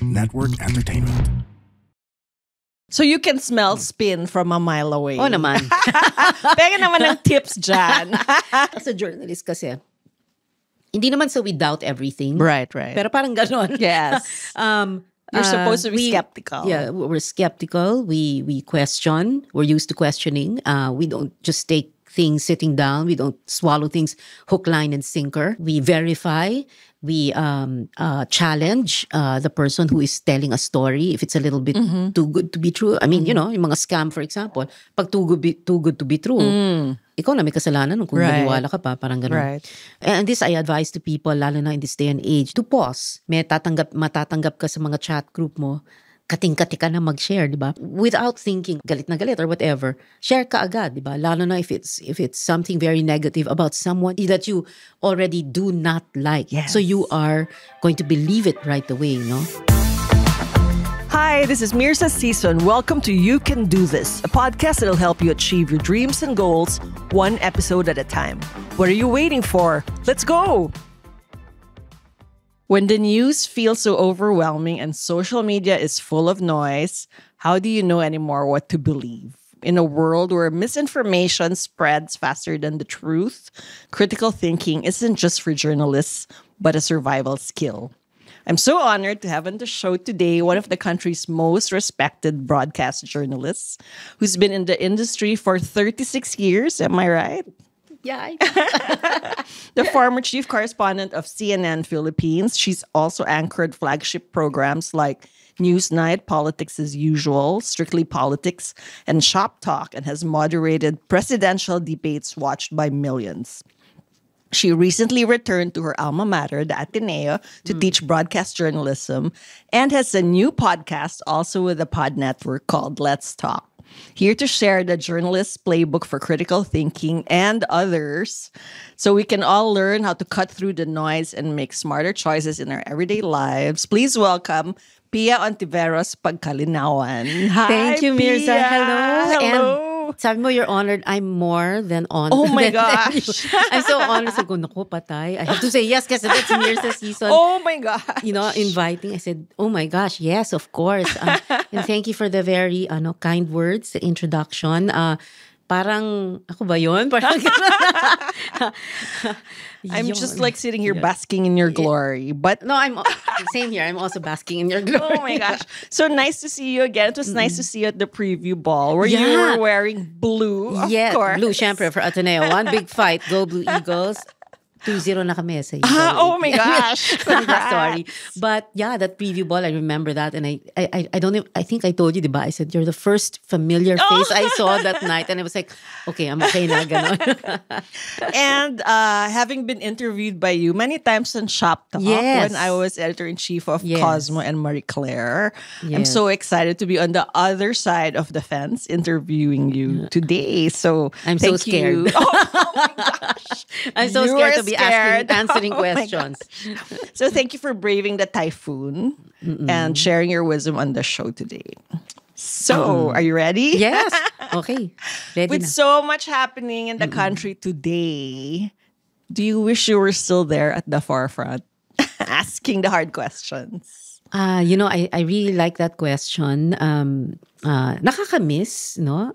Network Entertainment. So you can smell spin from a mile away. Oo naman. Pega naman ng tips dyan. As a journalist kasi, hindi naman so we doubt everything. Right. Pero parang ganon. Yes. You're supposed to be skeptical. Yeah, we're skeptical. We question. We're used to questioning. We don't just take things sitting down. We don't swallow things hook, line, and sinker. We verify. We challenge the person who is telling a story if it's a little bit too good to be true. I mean, you know, yung mga scam, for example, pag too good to be true, ikaw na may kasalanan kung maniwala ka pa, parang ganun. Right. And this I advise to people, lalo na in this day and age, to pause. Matatanggap ka sa mga chat group mo, kating-kati ka na mag-share, di ba? Without thinking, galit na galit or whatever, share ka agad, di ba? Lalo na if it's something very negative about someone that you already do not like. Yes. So you are going to believe it right away, no? Hi, this is Mirza Sison. Welcome to You Can Do This, a podcast that'll help you achieve your dreams and goals one episode at a time. What are you waiting for? Let's go! When the news feels so overwhelming and social media is full of noise, how do you know anymore what to believe? In a world where misinformation spreads faster than the truth, critical thinking isn't just for journalists, but a survival skill. I'm so honored to have on the show today one of the country's most respected broadcast journalists who's been in the industry for 36 years. Am I right? Yeah. The former chief correspondent of CNN Philippines. She's also anchored flagship programs like Newsnight, Politics as Usual, Strictly Politics, and Shop Talk, and has moderated presidential debates watched by millions. She recently returned to her alma mater, the Ateneo, to teach broadcast journalism, and has a new podcast also with the Pod Network called Let's Talk. Here to share the journalist's playbook for critical thinking and others so we can all learn how to cut through the noise and make smarter choices in our everyday lives. Please welcome Pia Ontiveros Pagkalinawan. Hi, Thank you, Mirza. Pia. Hello. Hello. And sabi mo, you're honored. I'm more than honored. Oh my than gosh. you. I'm so honored. Sabi ko, naku, patay. I have to say yes kasi that's Mirza Sison. Oh my gosh. You know, inviting. I said, oh my gosh, yes, of course. And thank you for the very kind words, the introduction. Parang, ako ba yun? Parang, I'm Yun. just like sitting here basking in your glory. But No, I'm same here. I'm also basking in your glory. oh my gosh. So nice to see you again. It was nice to see you at the preview ball where you Yeah. were wearing blue, of Yeah, course. Blue, syempre, for Ateneo. One big fight. Go Blue Eagles. 2-0 na kami sa Oh my gosh. Congrats. Sorry. But yeah, that preview ball, I remember that. And I don't know, I think I told you, diba? I said, you're the first familiar face I saw that night. And I was like, okay, I'm okay na, ganon. And having been interviewed by you many times on Shop Talk Yes. when I was editor-in-chief of Yes. Cosmo and Marie Claire, I'm Yes. so excited to be on the other side of the fence interviewing you today. So I'm so thank you. scared. Oh my gosh. I'm so You scared were to be scared. answering Oh my questions. So thank you for braving the typhoon and sharing your wisdom on the show today. So, are you ready? Yes. Okay. Ready With na. so much happening in the country today, do you wish you were still there at the forefront, asking the hard questions? You know, I really like that question. Nakakamiss, no?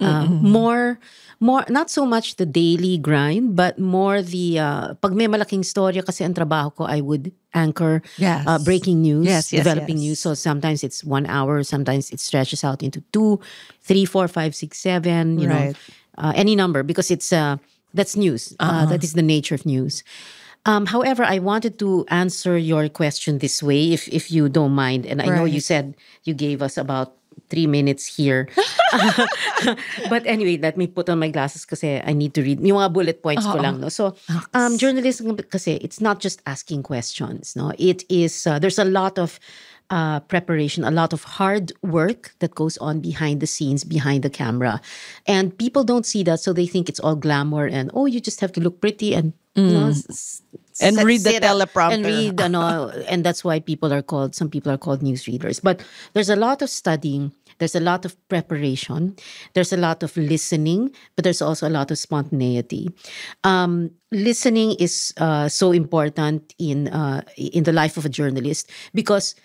More, not so much the daily grind, but more the, pag may malaking storya kasi ang trabaho ko, I would anchor Yes. breaking news, Yes, developing yes. news. So sometimes it's 1 hour, sometimes it stretches out into 2, 3, 4, 5, 6, 7, you Right. know, any number because it's, that's news. That is the nature of news. However, I wanted to answer your question this way, if you don't mind. And I know you Right. said you gave us about 3 minutes here. But anyway, let me put on my glasses kasi I need to read. Yung mga bullet points ko lang. No? So, journalism kasi, it's not just asking questions. No, it is, there's a lot of preparation, a lot of hard work that goes on behind the scenes, behind the camera. And people don't see that, so they think it's all glamour and, oh, you just have to look pretty and, you know, And read the sit up teleprompter. And read, and that's why some people are called news readers. But there's a lot of studying, there's a lot of preparation, there's a lot of listening, but there's also a lot of spontaneity. Listening is so important in the life of a journalist because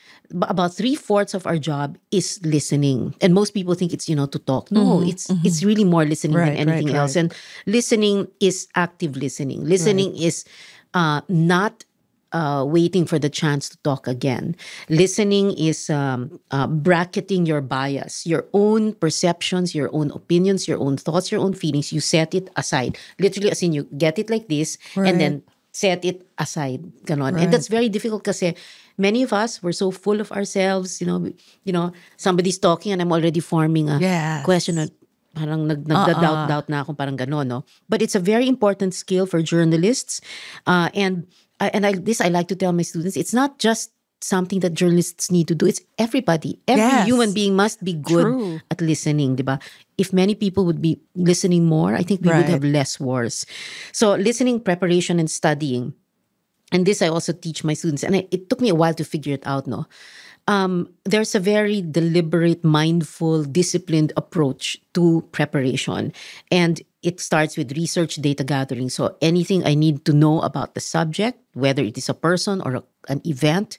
about 3/4 of our job is listening. And most people think it's, to talk. No, it's really more listening than anything else. And listening is active listening. Listening is not waiting for the chance to talk again. Listening is bracketing your bias, your own perceptions, your own opinions, your own thoughts, your own feelings. You set it aside. Literally, as in you get it like this and then set it aside. Ganon. And that's very difficult kasi many of us were so full of ourselves. Somebody's talking and I'm already forming a question. Parang nagda-doubt na akong parang gano'n, no? But it's a very important skill for journalists. And I like to tell my students, it's not just something that journalists need to do. It's everybody. Every human being must be good at listening, diba? If many people would be listening more, I think we would have less wars. So listening, preparation, and studying. And this I also teach my students. And it took me a while to figure it out, no? There's a very deliberate, mindful, disciplined approach to preparation. And it starts with research data gathering. So anything I need to know about the subject, whether it is a person or an event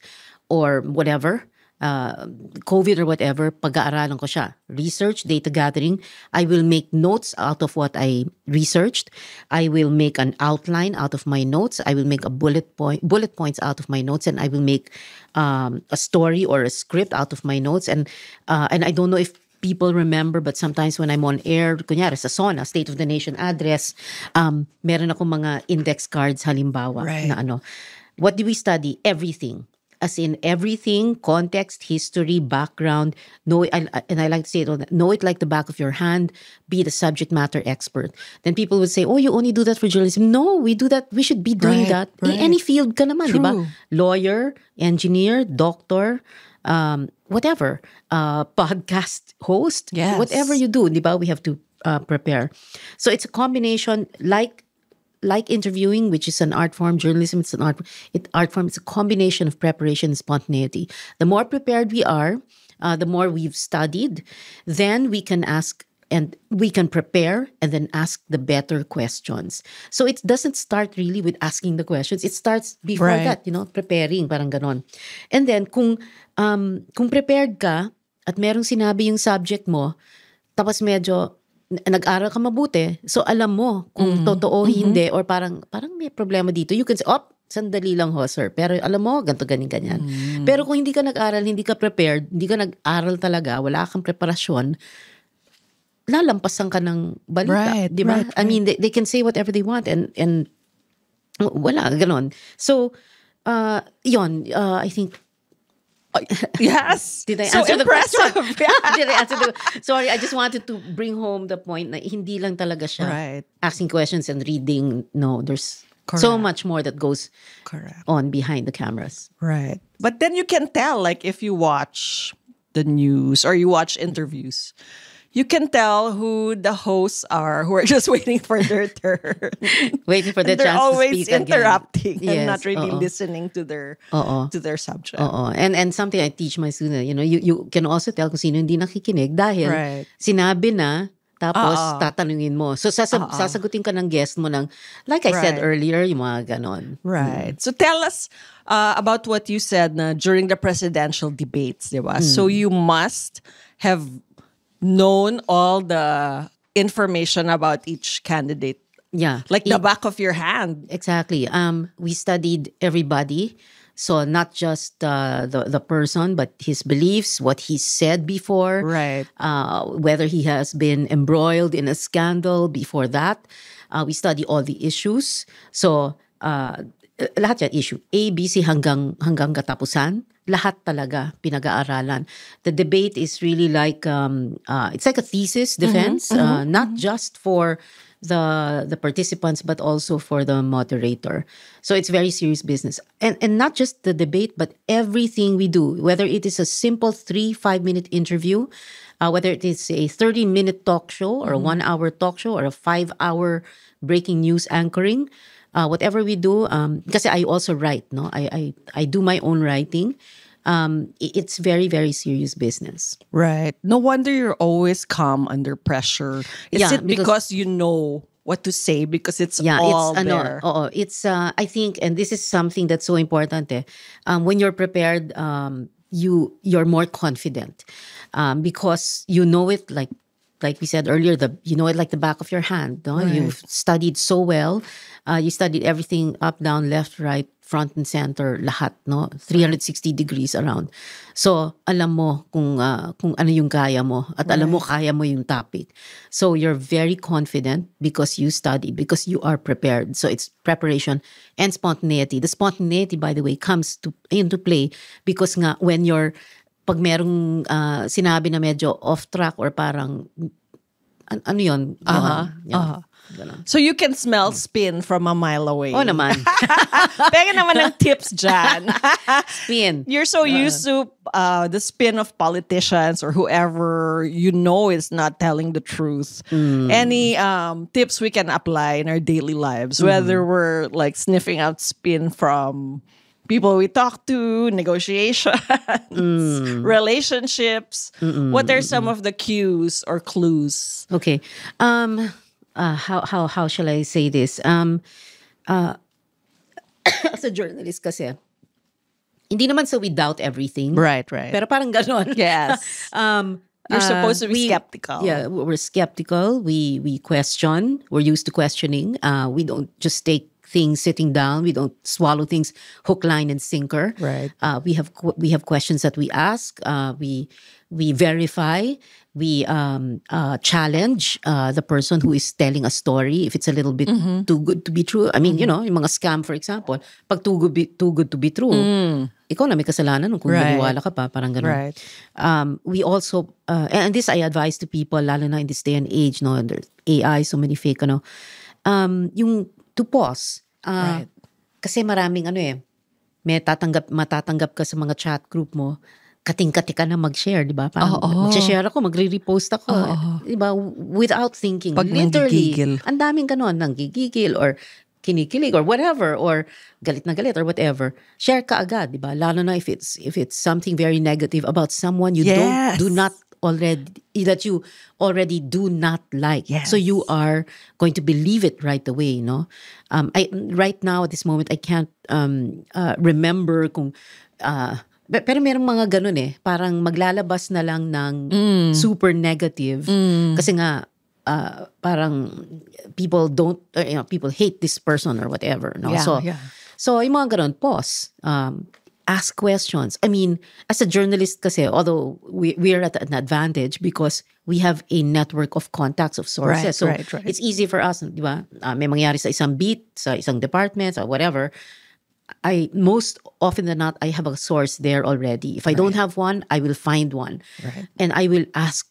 or whatever, COVID or whatever, pag-aaralan ko siya. Research, data gathering. I will make notes out of what I researched. I will make an outline out of my notes. I will make a bullet points out of my notes, and I will make a story or a script out of my notes. And I don't know if people remember, but sometimes when I'm on air, kunyari sa SONA, State of the Nation address, meron akong mga index cards halimbawa na what do we study? Everything. As in everything, context, history, background, and I like to say it, know it like the back of your hand, be the subject matter expert. Then people would say, oh, you only do that for journalism. No, we do that. We should be doing that. In any field ka naman, di ba? Lawyer, engineer, doctor, whatever, podcast host, whatever you do, di ba? We have to prepare. So it's a combination like interviewing, which is an art form, journalism, it's an art form. It's a combination of preparation and spontaneity. The more prepared we are, the more we've studied, then we can ask and we can prepare and then ask the better questions. So it doesn't start really with asking the questions. It starts before that, preparing, parang ganon. And then kung prepared ka at merong sinabi yung subject mo, tapos medyo nag-aral ka mabuti, so alam mo kung totoo, hindi, or parang may problema dito. You can say, sandali lang ho, sir. Pero alam mo, ganito, ganyan. Pero kung hindi ka nag-aral, hindi ka prepared, hindi ka nag-aral talaga, wala kang preparasyon, lalampasan ka ng balita. Di ba? I mean, they can say whatever they want and wala, ganon. So, I think, yes. Did I so answer impressive. The question? Did I answer the Sorry, I just wanted to bring home the point na hindi lang talaga siya asking questions and reading. No, there's so much more that goes on behind the cameras. Right. But then you can tell, like if you watch the news or you watch interviews, you can tell who the hosts are who are just waiting for their turn. Waiting for the chance to speak again. They're always interrupting and Yes, not really listening to their subject. And something I teach my students, you can also tell kung sino hindi nakikinig dahil sinabi na, tapos tatanungin mo. So sasagutin ka ng guest mo ng, like I said earlier, yung mga ganon. Right. So tell us about what you said na during the presidential debates, di ba? So you must have known all the information about each candidate. Yeah. Like the back of your hand. Exactly. We studied everybody. So not just the person, but his beliefs, what he said before. Right. Whether he has been embroiled in a scandal before that. We study all the issues. So, lahat yan issue. A, B, C hanggang katapusan. Lahat talaga pinag-aaralan. The debate is really like, it's like a thesis defense, not just for the participants, but also for the moderator. So it's very serious business. And not just the debate, but everything we do, whether it is a simple 3-5-minute interview, whether it is a 30-minute talk show or a 1-hour talk show or a 5-hour breaking news anchoring, whatever we do, because I also write, no? I do my own writing. It's very, very serious business. Right. No wonder you're always calm under pressure. Is it because you know what to say? Because it's all there. It's I think, and this is something that's so important. When you're prepared, you're more confident because you know it like we said earlier, you know it like the back of your hand. No? Right. You've studied so well. You studied everything up, down, left, right, front and center, lahat, no? 360 degrees around. So, alam mo kung ano yung kaya mo at alam mo kaya mo yung topic. So, you're very confident because you study, because you are prepared. So, it's preparation and spontaneity. The spontaneity, by the way, comes into play because nga when you're pag merong sinabi na medyo off track or parang ano yun? Ganun. So you can smell spin from a mile away. Oh naman. Pega naman ng tips dyan. Spin. You're so used to the spin of politicians or whoever you know is not telling the truth. Any tips we can apply in our daily lives, whether we're like sniffing out spin from people we talk to, negotiations, relationships. What are some of the cues or clues? Okay. How shall I say this? As a journalist kasi, hindi naman so we doubt everything. Right. Pero parang ganon. Yes. You're supposed to be skeptical. Yeah, we're skeptical. We question. We're used to questioning. We don't just take things sitting down. We don't swallow things hook, line, and sinker. Right. We have questions that we ask. We verify. We challenge the person who is telling a story if it's a little bit too good to be true. I mean, you know, yung mga scam, for example, pag too good to be true, ikaw na may kasalanan kung maniwala ka pa, parang ganun. Right. We also, and this I advise to people, lalo na in this day and age, no, there's AI, so many fake, yung to pause. Right. Kasi maraming may matatanggap ka sa mga chat group mo, kating-kati ka na mag-share, di ba? Parang mag-share ako, magre-repost ako. Di ba? Without thinking. Pag literally, nanggigigil. ang daming ganon, nanggigigil or kinikilig or whatever or galit na galit or whatever. Share ka agad, di ba? Lalo na if it's something very negative about someone you do not already do not like. Yes. So you are going to believe it right away, no? Right now at this moment I can't remember kung pero merong mga ganun parang maglalabas na lang ng super negative kasi nga parang people don't people hate this person or whatever, no? So yung mga ganun, pause. Ask questions. I mean, as a journalist kasi, although we're at an advantage because we have a network of contacts of sources. Right. It's easy for us, di ba? May mangyari sa isang beat, sa isang department, or whatever. Most often than not, I have a source there already. If I don't have one, I will find one. Right. And I will ask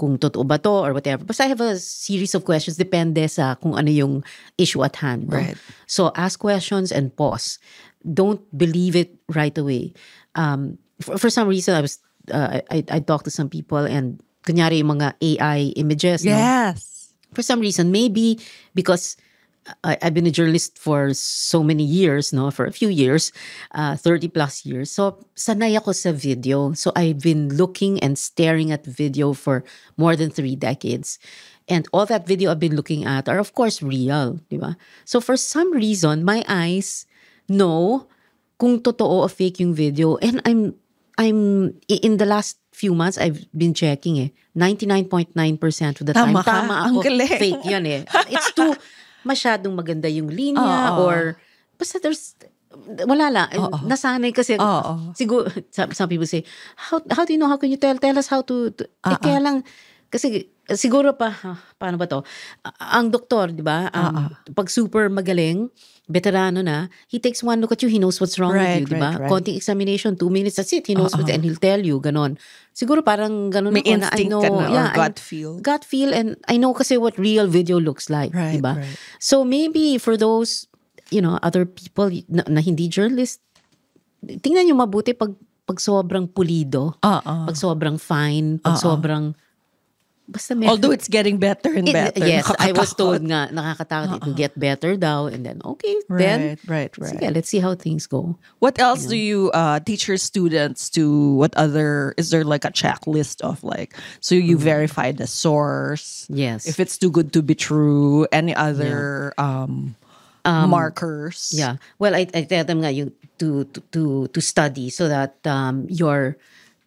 kung totoo ba to or whatever. But I have a series of questions depende sa kung ano yung issue at hand. No? Right. So ask questions and pause. Don't believe it right away. For some reason, I talked to some people and kunyari yung mga AI images. Yes. No? For some reason, maybe because I've been a journalist for so many years, no, for a few years, 30 plus years. So, sanay ako sa video. So, I've been looking and staring at video for more than 3 decades. And all that video I've been looking at are, of course, real, di ba? So, for some reason, my eyes know kung totoo o fake yung video. And I'm in the last few months, I've been checking 99.9% of the time. Tama ako. Fake yan It's too masyadong maganda yung linya or basta there's wala lang. Nasanay kasi siguro some people say how do you know, how can you tell us how to kaya lang kasi siguro paano ba to ang doktor, di ba, pag super magaling, veterano na, he takes one look at you, he knows what's wrong with you, di ba? Konting examination, 2 minutes, that's it, he knows what, and he'll tell you, ganon. Siguro parang ganon may ako na I instinct know, or gut feel, and I know kasi what real video looks like, di ba? So maybe for those, other people na hindi journalist, tingnan nyo mabuti pag sobrang pulido, pag sobrang fine, pag sobrang basta although it's getting better and better. Yes, I was told nga, nakakatakot, it will get better daw. And then, okay, then, right. Sige, let's see how things go. What else do you teach your students to, is there like a checklist of like, so you verify the source? Yes. If it's too good to be true, any other markers? Yeah. Well, I tell them nga, to study so that your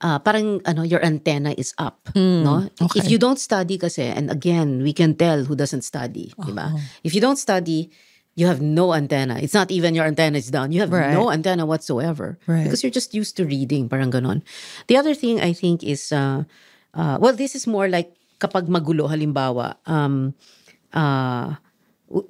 parang your antenna is up, no? okay. If you don't study kasi, and again, we can tell who doesn't study, diba? If you don't study, you have no antenna. It's not even your antenna is down. You have Right. no antenna whatsoever. Right. Because you're just used to reading, parang ganon. The other thing I think is, well, this is more like kapag magulo, halimbawa,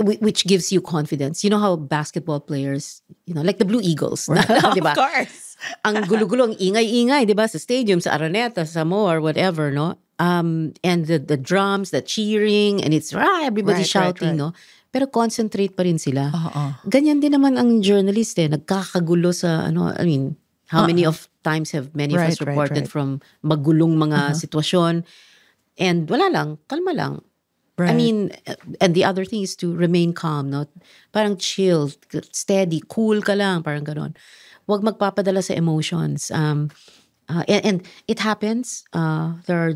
which gives you confidence. You know how basketball players, like the Blue Eagles, diba? Of course. Ang gulo-gulo, ang ingay-ingay, di ba? Sa stadium, sa Araneta, sa Moa, or whatever, no? And the drums, the cheering, and it's everybody Right, shouting, right. no? Pero concentrate pa rin sila. Oo. Ganyan din naman ang journalist, nagkakagulo sa, I mean, how many of times have many of us Right, reported right. from magulong mga sitwasyon, and wala lang, kalma lang. I Right. mean, and the other thing is to remain calm, no? Parang chill, steady, cool ka lang, parang ganon. Huwag magpapadala sa emotions. And it happens. There are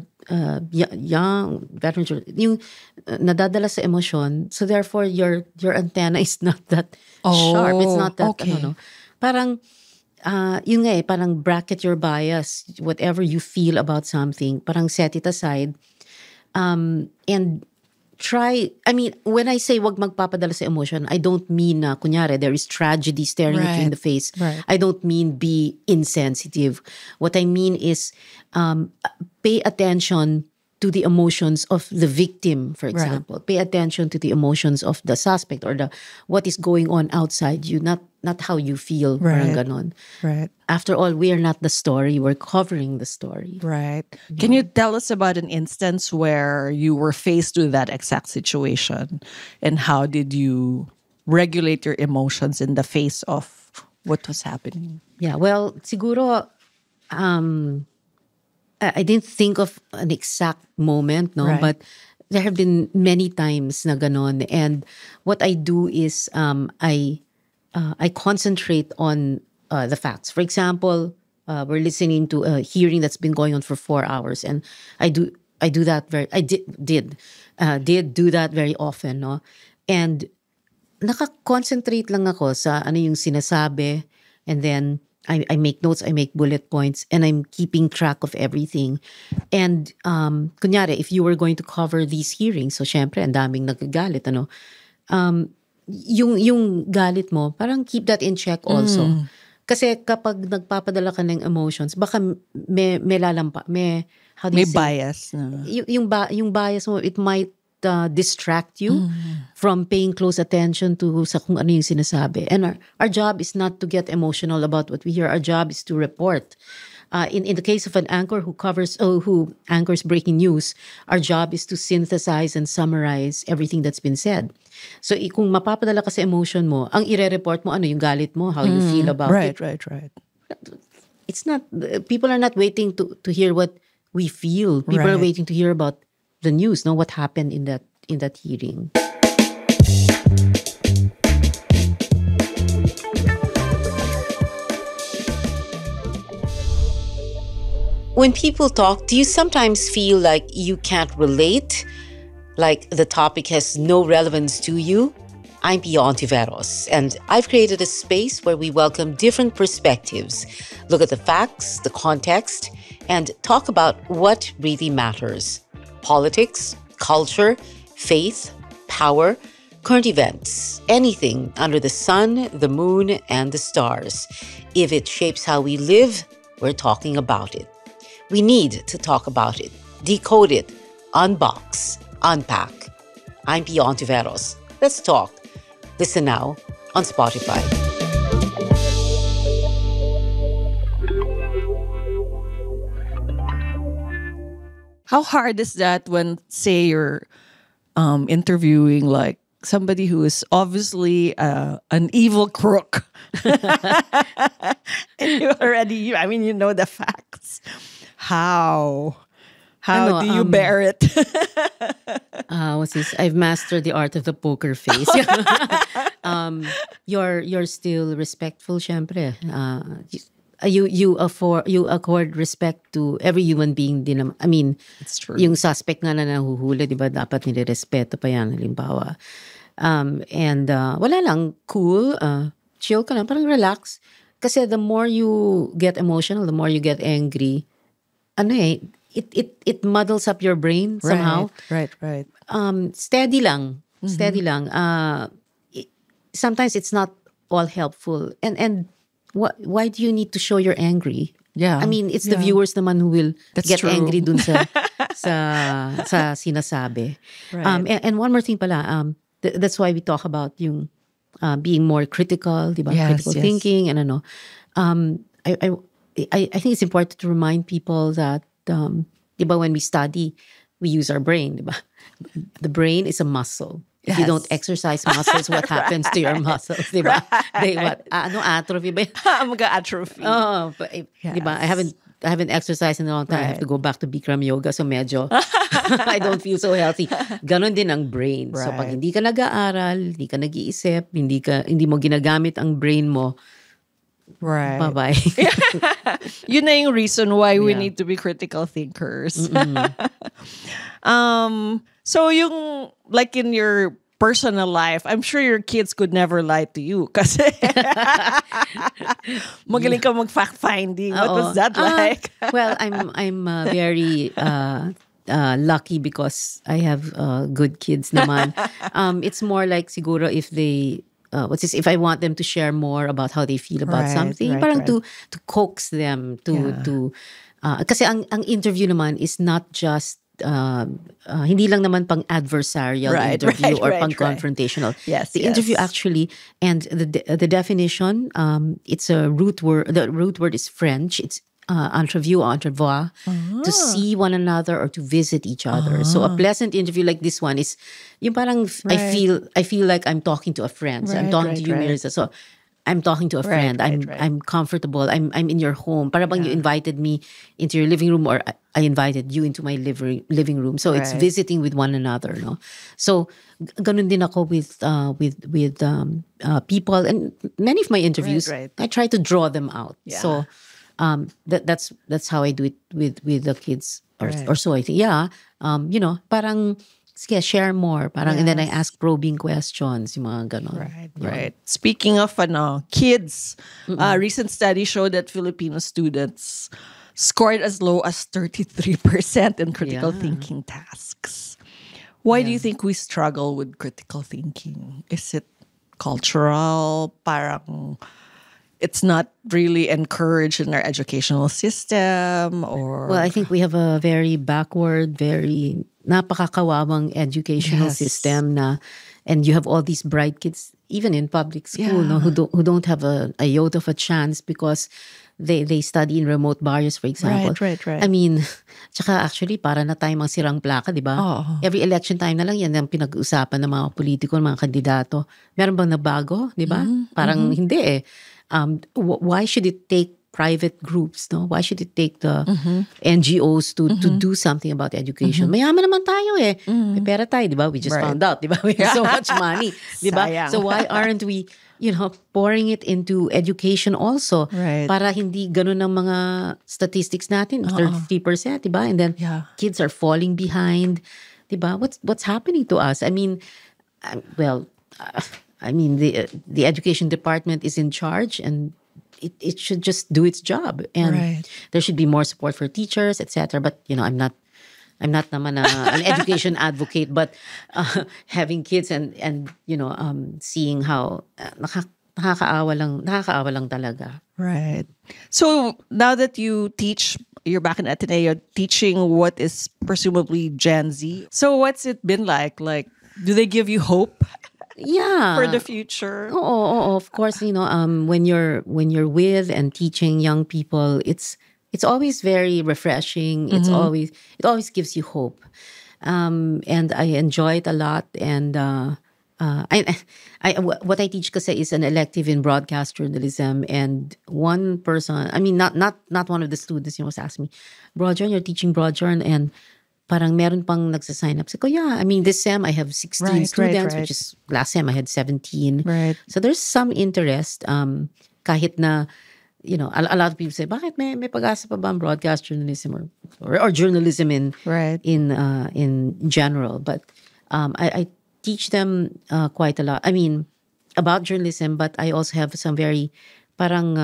young veterans yung nadadala sa emotion. So therefore, your antenna is not that sharp. It's not that okay. Parang yun nga parang bracket your bias. Whatever you feel about something, parang set it aside. And try, I mean, when I say wag magpapadala sa emotion, I don't mean na, kunyari, there is tragedy staring at you in the face. Right. I don't mean be insensitive. What I mean is pay attention to the emotions of the victim, for example. Pay attention to the emotions of the suspect or what is going on outside you, not how you feel. Parang Right. ganon. Right. After all, we are not the story. We're covering the story. Right. Can you tell us about an instance where you were faced with that exact situation, and how did you regulate your emotions in the face of what was happening? Yeah, well, siguro, I didn't think of an exact moment, no? Right. But there have been many times na ganon. And what I do is I concentrate on the facts. For example, we're listening to a hearing that's been going on for 4 hours, and I did do that very often, no? And nakakoncentrate lang ako sa ano yung sinasabi, and then I make notes, I make bullet points, and I'm keeping track of everything. And kunyari, if you were going to cover these hearings, so syempre, ang daming nagagalit, yung galit mo, parang keep that in check also. Kasi kapag nagpapadala ka ng emotions, baka may lalampa, how do you May say? bias. No? Yung bias mo, it might distract you from paying close attention to sa kung ano yung sinasabi. And our job is not to get emotional about what we hear. Our job is to report. In the case of an anchor who anchors breaking news, our job is to synthesize and summarize everything that's been said. So kung mapapadala ka sa emotion mo, ang ire-report mo ano yung galit mo, how you feel about it. Right. It's not, people are not waiting to hear what we feel. People are Right. waiting to hear about the news, no, what happened in that hearing. When people talk, do you sometimes feel like you can't relate? Like the topic has no relevance to you? I'm Pio Ontiveros, and I've created a space where we welcome different perspectives, look at the facts, the context, and talk about what really matters. Politics, culture, faith, power, current events, anything under the sun, the moon, and the stars. If it shapes how we live, we're talking about it. We need to talk about it, decode it, unbox, unpack. I'm Pio Ontiveros. Let's talk. Listen now on Spotify. How hard is that when, say, you're interviewing like somebody who is obviously an evil crook, and you already, I mean, you know the facts. How do you bear it? What's this? I've mastered the art of the poker face. You're still respectful, syempre. You accord respect to every human being din naman. I mean, It's true. yung suspect nga na nahuhuli, di ba, dapat nire-respeto pa yan, halimbawa. And wala lang, cool, chill ka lang, parang relax. kasi the more you get emotional, the more you get angry, ano eh, it muddles up your brain somehow. Right. Steady lang. Steady lang. Sometimes it's not all helpful. And why do you need to show you're angry? Yeah. I mean, it's the viewers naman who will That's get true. angry dun sa sinasabi. Right. And one more thing pala, that's why we talk about yung being more critical, di ba? Yes, Critical yes. thinking and ano. I think it's important to remind people that di ba, when we study, we use our brain, di ba? The brain is a muscle. If you Yes. don't exercise muscles, what happens to your muscles, di ba? They what? Atrophy ba? Mag-atrophy. Oh, but, di ba? I haven't exercised in a long time. I have to go back to Bikram yoga. So medyo, I don't feel so healthy. Ganon din ang brain. So pag Right. hindi ka nag-aaral, hindi ka nag-iisip, hindi mo ginagamit ang brain mo, Right. bye-bye. Yun na yung reason why we Yeah. need to be critical thinkers. So yung, like in your personal life, I'm sure your kids could never lie to you kasi magaling ka mag-fact-finding. What was that like? Well, I'm very lucky because I have good kids naman. It's more like siguro if they if I want them to share more about how they feel about Right, something, right, parang right. to coax them Yeah. kasi ang interview naman is not just hindi lang naman pang adversarial Right, interview right, or right, pang right. confrontational. Yes, The interview yes. actually, and the definition, it's a root word. The root word is French. It's entrevoir, to see one another or to visit each other. So a pleasant interview like this one is yung parang Right. I feel like I'm talking to a friend. So I'm Right, talking right, to you, right. Mirza. So I'm talking to a Right, friend. right, right. I'm comfortable. I'm in your home. Para bang you invited me into your living room, or I invited you into my living room. So it's Right. visiting with one another, no? So ganun din ako with people, and many of my interviews, Right, right. I try to draw them out. Yeah. So that's how I do it with the kids, Right. or so I think. Yeah, parang sige, share more, parang, and then I Yes. ask probing questions, yung mga ganon. Right. Speaking of kids, a recent study showed that Filipino students scored as low as 33% in critical Yeah. thinking tasks. Why do you think we struggle with critical thinking? Is it cultural? Parang it's not really encouraged in our educational system, or Well, I think we have a very backward, very napakakawawang educational Yes. system and you have all these bright kids, even in public school, no, who don't have a iota of a chance because they study in remote barrios, for example. Right. I mean, tsaka actually, para na tayo mang sirang plaka, di ba? Oo. Every election time na lang yan ang pinag-uusapan ng mga politiko, ng mga kandidato. Meron bang nabago, di ba? Parang hindi eh. Why should it take private groups, no? Why should it take the NGOs to do something about education? Mayaman naman tayo eh. May pera tayo, di ba? We just Right. found out, di ba? We have so much money, di ba? Sayang. So why aren't we, pouring it into education also? Right. Para hindi ganun ang mga statistics natin, 33%, di ba? And then Yeah. kids are falling behind, di ba? What's happening to us? I mean, the education department is in charge, and it should just do its job, and Right. there should be more support for teachers, etc. But I'm not naman an education advocate, but having kids and seeing how nakakaawa lang talaga. Right. So now that you teach, you're back in Ateneo teaching what is presumably Gen Z. So what's it been like? Like, do they give you hope Yeah. for the future? Oh, of course, when you're with and teaching young people, it's always very refreshing. It always gives you hope. And I enjoy it a lot. And what I teach kasi is an elective in broadcast journalism. And one person, I mean, not one of the students, was asking me, Broadjourn, you're teaching Broadjourn, and parang meron pang nagsasign up. So, yeah, I mean, this sem I have 16 Right, students, right. which is last sem I had 17. Right. So there's some interest, kahit na, a lot of people say, bakit may pag-asa pa ba ang broadcast journalism or journalism in Right. in general? But I teach them quite a lot. I mean, about journalism, but I also have some very parang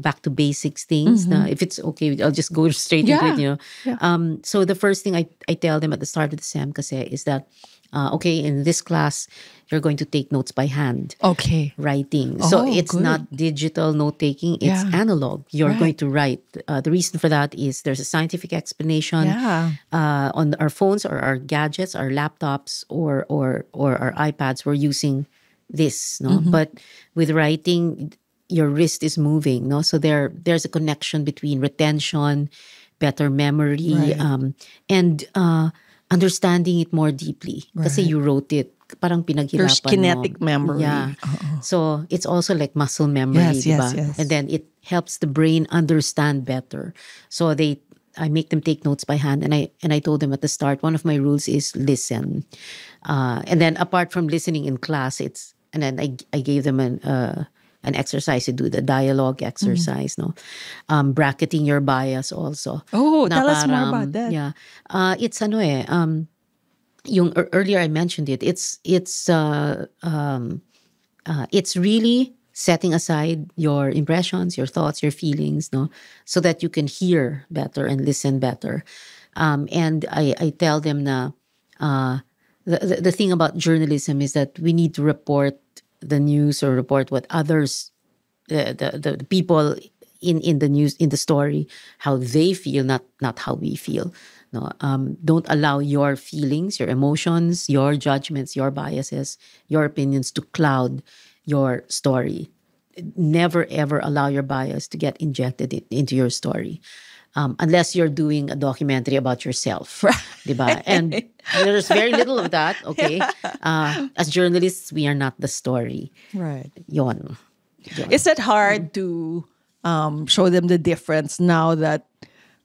back to basics things. Na if it's okay, I'll just go straight into it. So the first thing I tell them at the start of the SEM kasi is that okay, in this class you're going to take notes by hand. Okay. Writing. So it's good. not digital note taking, it's analog. You're going to write. The reason for that is there's a scientific explanation on our phones or our gadgets, our laptops or our iPads. We're using this, no? But with writing, your wrist is moving, no? So there's a connection between retention, better memory, and understanding it more deeply. Kasi you wrote it, parang pinaghirapan There's kinetic mo. memory. Yeah. So it's also like muscle memory, diba? Yes. And then it helps the brain understand better. So I make them take notes by hand, and I told them at the start, one of my rules is listen. And then apart from listening in class, and then I gave them an exercise to do, the dialogue exercise, no? Bracketing your bias also. Oh, tell us more about that. Yeah. It's yung earlier I mentioned it. It's really setting aside your impressions, your thoughts, your feelings, no, so that you can hear better and listen better. And I tell them na the thing about journalism is that we need to report the news or report what others, the people in the news, in the story, how they feel, not how we feel. No, don't allow your feelings, your emotions, your judgments, your biases, your opinions to cloud your story. Never ever allow your bias to get injected into your story, unless you're doing a documentary about yourself, diba? And there's very little of that. Okay, as journalists, we are not the story. Right. Yon. Is it hard to show them the difference now that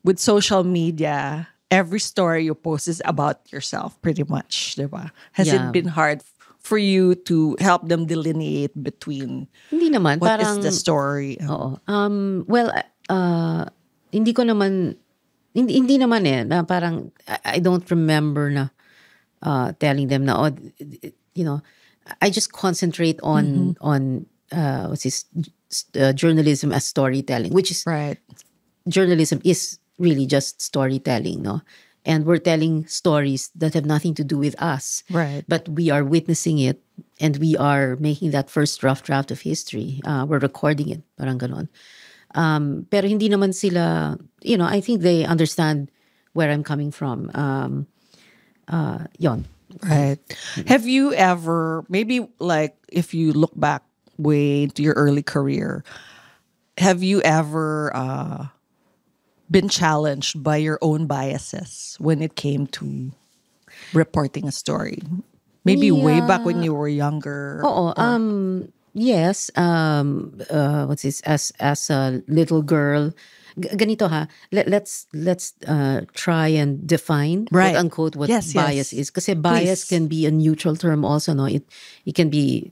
with social media, every story you post is about yourself, pretty much, diba? Has it been hard for you to help them delineate between Hindi naman, what parang, is the story? Oo. Well, hindi ko naman, hindi naman na parang, I don't remember na telling them na, I just concentrate on what's this, journalism as storytelling, which is, Right. journalism is really just storytelling, no? And we're telling stories that have nothing to do with us. Right. But we are witnessing it, and we are making that first rough draft of history. We're recording it, parang ganon. Pero hindi naman sila, I think they understand where I'm coming from. Yon. Right. Have you ever, maybe like if you look back way to your early career, have you ever been challenged by your own biases when it came to reporting a story? Maybe way back when you were younger. Oo. Yes. What's this? As a little girl, ganito ha. Let's try and define, Right. quote unquote, what Yes, bias yes. is. Kasi bias Please. can be a neutral term also, no. It can be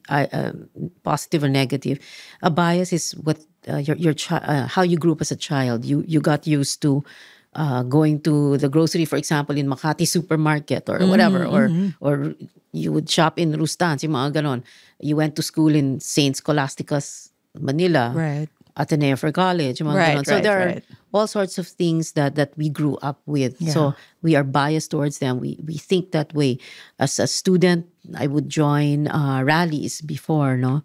positive or negative. A bias is what how you grew up as a child. You got used to going to the grocery, for example, in Makati supermarket or whatever, or you would shop in Rustans, yung mga ganon. You went to school in Saint Scholastica's Manila, Right. Ateneo for college, yung mga Right, ganon. So right, there are right. all sorts of things that we grew up with. So we are biased towards them. We think that way. As a student, I would join rallies before, no?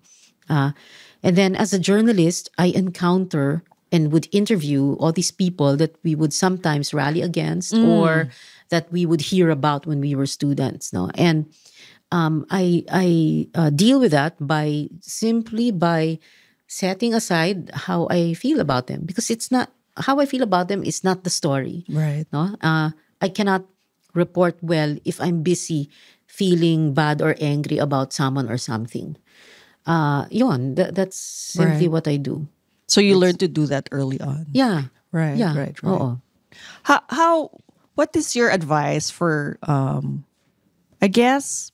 And then as a journalist, I encounter and would interview all these people that we would sometimes rally against or that we would hear about when we were students, no? And I deal with that simply by setting aside how I feel about them, because it's not how I feel about them is not the story, Right. no? I cannot report well if I'm busy feeling bad or angry about someone or something. That's simply Right. what I do. So you learned to do that early on. Yeah. Right. Yeah. Right. Oo. What is your advice for I guess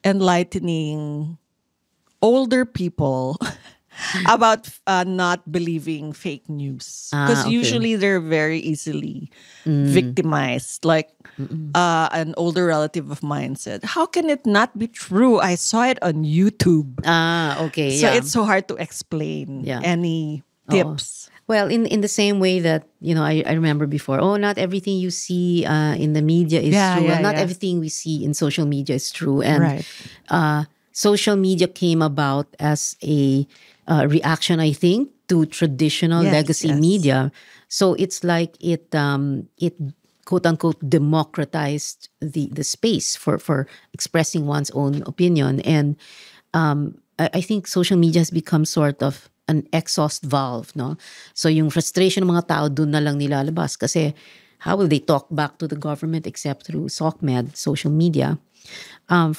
enlightening older people about not believing fake news? Because Okay. usually they're very easily victimized. Like an older relative of mine said, "How can it not be true? I saw it on YouTube." Okay. So yeah. it's so hard to explain Yeah. any tips? Well, in the same way that, I remember before, not everything you see in the media is true. And not everything we see in social media is true. And social media came about as a reaction, I think, to traditional legacy media. So it's like it quote unquote democratized the space for expressing one's own opinion. And I think social media has become sort of an exhaust valve, no? So yung frustration ng mga tao dun na lang nilalabas kasi how will they talk back to the government except through SOCMED, social media? I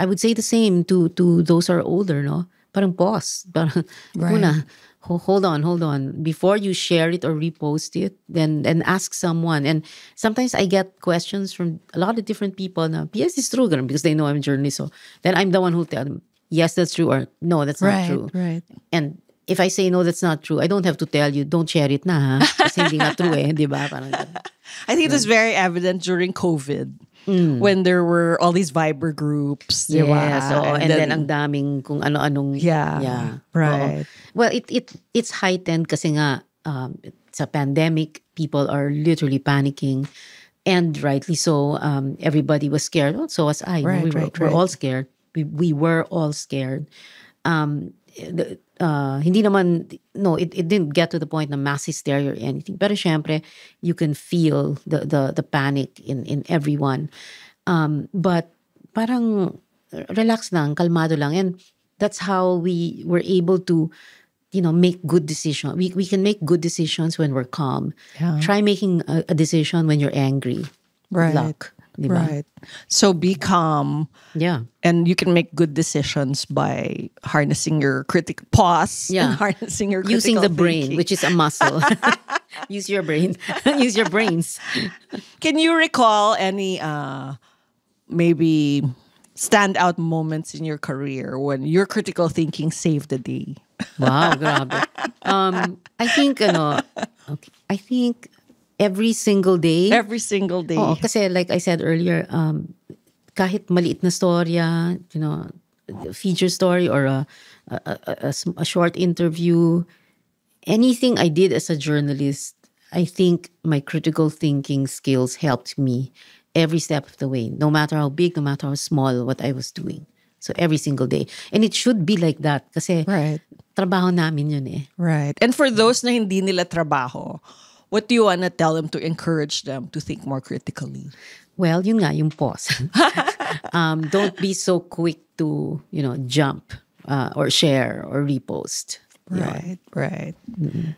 would say the same to those who are older, no? Parang pause. Parang, muna, hold on. Before you share it or repost it, then ask someone. And sometimes I get questions from a lot of different people na, yes, it's true, because they know I'm a journalist. So then I'm the one who tell them, yes, that's true, or no, that's not true. Right. And if I say no, that's not true, I don't have to tell you, don't share it na, ha? Kasi hindi nga true di ba? Parang, I think it was very evident during COVID when there were all these Viber groups. Yes, diba? and then ang daming kung ano-anong. Yeah. Right. Well, it's heightened kasi nga sa pandemic, people are literally panicking. And rightly so, everybody was scared. Oh, so was I. Right, we're all scared. We were all scared. Hindi naman, no, it didn't get to the point na mass hysteria or anything. Pero syempre, you can feel the panic in everyone. But parang relax lang, kalmado lang. And that's how we were able to, make good decisions. We can make good decisions when we're calm. Yeah. Try making a decision when you're angry. Right. Good luck. Diba? Right. So be calm. Yeah. And you can make good decisions by harnessing your critical pause. Yeah. And harnessing your Using critical the brain, thinking. which is a muscle. Use your brain. Use your brains. Can you recall any maybe standout moments in your career when your critical thinking saved the day? Wow, grabe. I think I think every single day. Every single day. Oo, kasi like I said earlier, kahit maliit na storya, feature story or a short interview, anything I did as a journalist, I think my critical thinking skills helped me every step of the way, no matter how big, no matter how small what I was doing. So every single day. And it should be like that kasi trabaho namin yun eh. Right. And for those na hindi nila trabaho, what do you want to tell them to encourage them to think more critically? Well, yun nga, yung pause. Don't be so quick to, jump or share or repost. Right. Mm-hmm.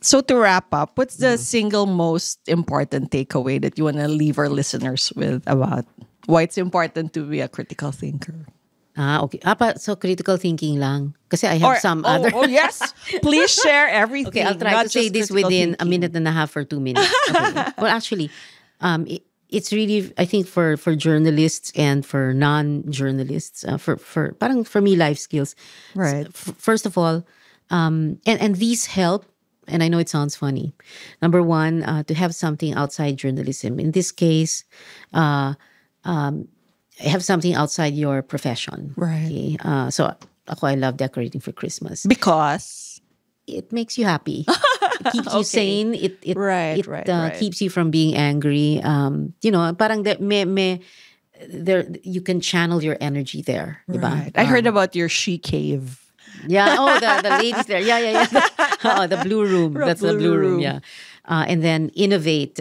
So to wrap up, what's the single most important takeaway that you want to leave our listeners with about why it's important to be a critical thinker? Okay. So critical thinking lang. Kasi I have some other... Oh, yes. Please share everything. Okay, I'll try to say this within a minute and a half or 2 minutes. Okay. Well, actually, it's really, I think, for journalists and for non-journalists, for me, life skills. Right. First of all, and these help, and I know it sounds funny. Number one, to have something outside journalism. In this case, have something outside your profession. Right. Okay? So, I love decorating for Christmas. Because? It makes you happy. It keeps you sane. It keeps you from being angry. Parang there you can channel your energy there. Right. Diba? I heard about your she cave. Yeah. Oh, the ladies there. Yeah. The blue room. That's the blue room. Yeah. And then innovate.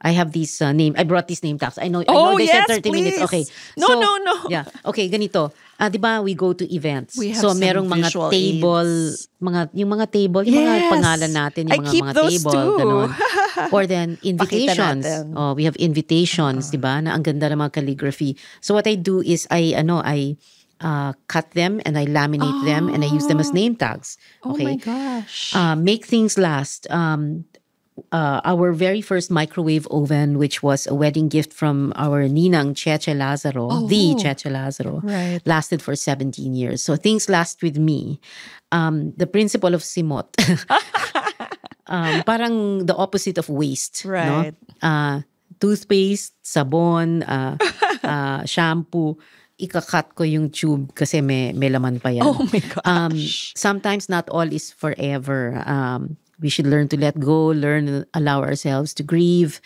I have these name. I brought these name tags. I know they said 30 minutes. Okay. No. Yeah. Okay, ganito. Diba we go to events. We have so some merong mga table, aids. yung mga table, yung mga pangalan natin, yung I keep mga those table, too. ganon. Or then invitations. natin. Oh, we have invitations, diba? Na ang ganda ng mga calligraphy. So what I do is I cut them and I laminate them and I use them as name tags. Okay. Oh my gosh. Make things last. Our very first microwave oven, which was a wedding gift from our ninang Cheche Lazaro, the Cheche Lazaro, lasted for 17 years. So things last with me. The principle of Simot. Parang the opposite of waste. Right. No? Toothpaste, sabon, shampoo. ikakat ko yung tube kasi may laman pa yan. Oh my gosh. Sometimes not all is forever. We should learn to let go, allow ourselves to grieve,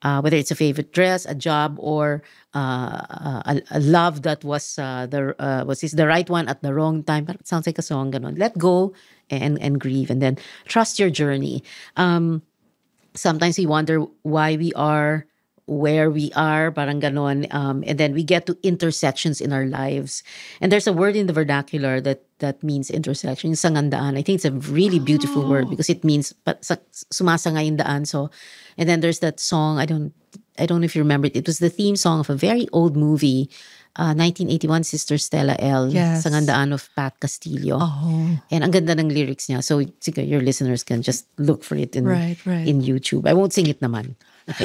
whether it's a favorite dress, a job, or a love that was the right one at the wrong time. But it sounds like a song, ganon. Let go and grieve, and then trust your journey. Sometimes we wonder why we are where we are, parang ganon. And then we get to intersections in our lives. And there's a word in the vernacular that means intersection, sangandaan. I think it's a really beautiful word because it means sumasangay yung daan. So, and then there's that song, I don't know if you remember it. It was the theme song of a very old movie, 1981, Sister Stella L. Yes. Sangandaan of Pat Castillo. Oh. And ang ganda ng lyrics niya. So, your listeners can just look for it in YouTube. I won't sing it naman. Okay,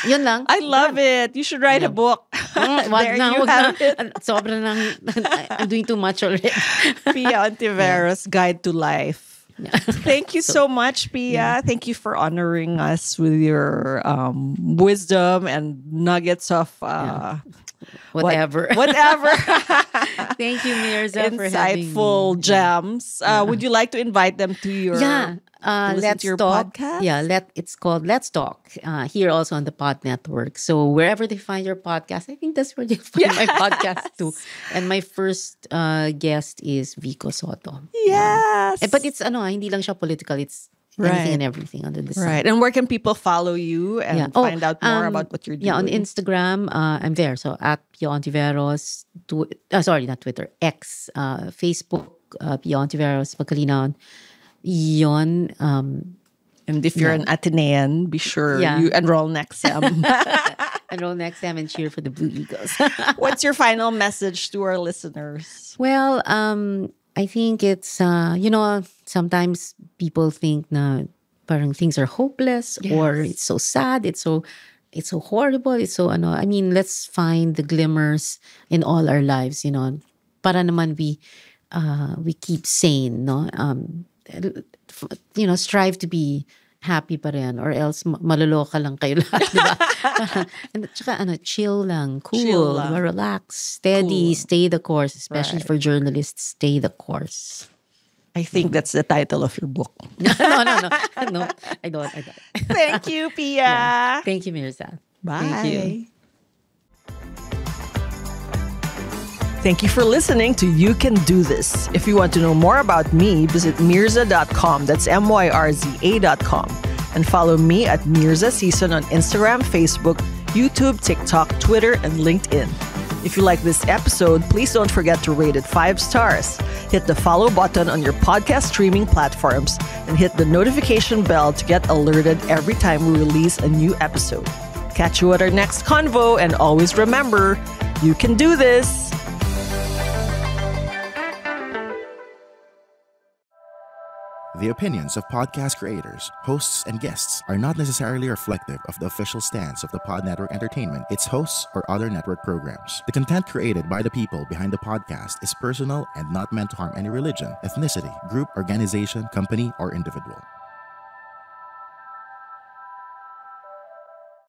yun lang. I love it. You should write a book. There you have it. Sobra nang, I'm doing too much already. Pia Ontiveros, Guide to Life. Thank you so much, Pia. Thank you for honoring us with your wisdom and nuggets of whatever. Whatever. Thank you, Mirza, for having me. Insightful gems. Would you like to invite them to your Let's to your Talk. podcast? Yeah, it's called Let's Talk. Here also on the Pod Network. So wherever they find your podcast, I think that's where they find my podcast too. And my first guest is Vico Soto. Yes. But it's hindi lang siya political. It's anything and everything under the sun. Right. And where can people follow you and find out more about what you're doing? Yeah, on Instagram, I'm there. So at Pia Ontiveros, sorry, not Twitter, X, Facebook, Pia Ontiveros, Pagkalinaw. Yon. And if you're an Atenean, be sure you enroll next sem. Enroll next sem and cheer for the Blue Eagles. What's your final message to our listeners? Well, I think it's, sometimes people think na parang things are hopeless or it's so sad, it's so horrible, it's so I mean, let's find the glimmers in all our lives, para naman we keep sane, no? Strive to be happy pa rin or else maloloka lang kayo lahat, di ba? And tsaka chill lang, cool, relax, steady, stay the course, especially for journalists, stay the course. I think that's the title of your book. No, I don't. Thank you, Pia. Yeah. Thank you, Mirza. Bye. Thank you. Thank you for listening to You Can Do This. If you want to know more about me, visit Mirza.com. That's MYRZA.com. And follow me at Mirza Season on Instagram, Facebook, YouTube, TikTok, Twitter, and LinkedIn. If you like this episode, please don't forget to rate it 5 stars. Hit the follow button on your podcast streaming platforms and hit the notification bell to get alerted every time we release a new episode. Catch you at our next convo, and always remember, you can do this. The opinions of podcast creators, hosts, and guests are not necessarily reflective of the official stance of the Pod Network Entertainment, its hosts, or other network programs. The content created by the people behind the podcast is personal and not meant to harm any religion, ethnicity, group, organization, company, or individual.